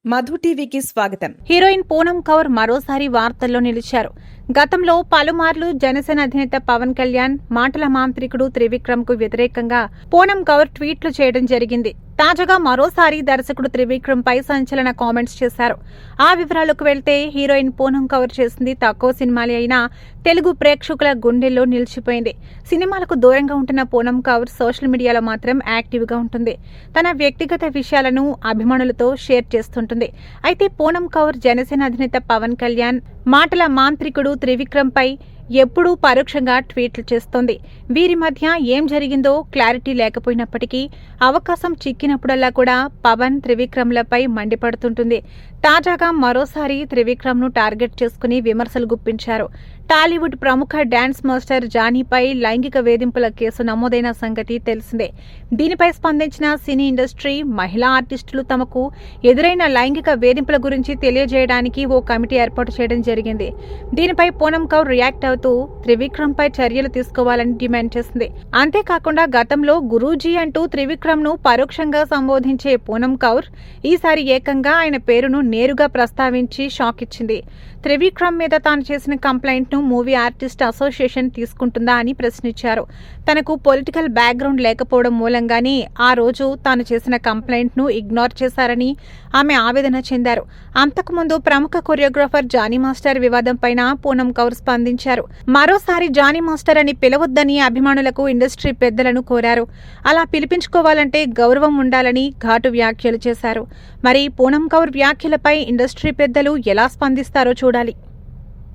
మధు టీవీకి స్వాగతం. హీరోయిన్ పూనం కౌర్ మరోసారి వార్తల్లో నిలిచారు. గతంలో పలుమార్లు జనసేన అధినేత పవన్ కళ్యాణ్ మాటల మాంత్రికుడు త్రివిక్రమ్ కు వ్యతిరేకంగా పూనం కౌర్ ట్వీట్లు చేయడం జరిగింది. తాజాగా మరోసారి దర్శకుడు త్రివిక్రమ్ పై సంచలన కామెంట్స్ చేశారు. ఆ వివరాలకు వెళ్తే హీరోయిన్ పూనం కౌర్ చేసింది తక్కువ సినిమాలే అయినా తెలుగు ప్రేక్షకుల గుండెల్లో నిలిచిపోయింది. సినిమాలకు దూరంగా ఉంటున్న పూనం కౌర్ సోషల్ మీడియాలో మాత్రం యాక్టివ్ గా ఉంటుంది. తన వ్యక్తిగత విషయాలను అభిమానులతో షేర్ చేస్తుంటుంది. అయితే పూనం కౌర్ జనసేన అధినేత పవన్ కళ్యాణ్ మాటల మాంత్రికుడు త్రివిక్రమ్ పై ఎప్పుడూ పరోక్షంగా ట్వీట్లు చేస్తోంది. వీరి మధ్య ఏం జరిగిందో క్లారిటీ లేకపోయినప్పటికీ అవకాశం చిక్కినప్పుడల్లా కూడా పవన్ త్రివిక్రమ్లపై మండిపడుతుంటుంది. తాజాగా మరోసారి త్రివిక్రమ్ ను టార్గెట్ చేసుకుని విమర్శలు గుప్పించారు. టాలీవుడ్ ప్రముఖ డాన్స్ మాస్టర్ జానీపై లైంగిక వేధింపుల కేసు నమోదైన సంగతి తెలిసిందే. దీనిపై స్పందించిన సినీ ఇండస్ట్రీ మహిళా ఆర్టిస్టులు తమకు ఎదురైన లైంగిక వేధింపుల గురించి తెలియజేయడానికి ఓ కమిటీ ఏర్పాటు చేయడం జరిగింది. దీనిపై పూనం కౌర్ రియాక్ట్ అవుతూ త్రివిక్రమ్ పై చర్యలు తీసుకోవాలని డిమాండ్ చేసింది. అంతేకాకుండా గతంలో గురూజీ అంటూ త్రివిక్రమ్ ను పరోక్షంగా సంబోధించే పూనం కౌర్ ఈసారి ఏకంగా ఆయన పేరును నేరుగా ప్రస్తావించి షాక్ ఇచ్చింది. త్రివిక్రమ్ మీద తాను చేసిన కంప్లైంట్ ను మూవీ ఆర్టిస్ట్ అసోసియేషన్ తీసుకుంటుందా అని ప్రశ్నించారు. తనకు పొలిటికల్ బ్యాక్గ్రౌండ్ లేకపోవడం మూలంగానే ఆ రోజు తాను చేసిన కంప్లైంట్ ను ఇగ్నోర్ చేశారని ఆమె ఆవేదన చెందారు. అంతకుముందు ప్రముఖ కొరియోగ్రాఫర్ జానీ మాస్టర్ వివాదం పైన పూనం కౌర్ స్పందించారు. మరోసారి జానీ మాస్టర్ అని పిలవొద్దని అభిమానులకు ఇండస్ట్రీ పెద్దలను కోరారు. అలా పిలిపించుకోవాలంటే గౌరవం ఉండాలని ఘాటు వ్యాఖ్యలు చేశారు. మరి పూనం కౌర్ వ్యాఖ్యలపై ఇండస్ట్రీ పెద్దలు ఎలా స్పందిస్తారో చూడాలి.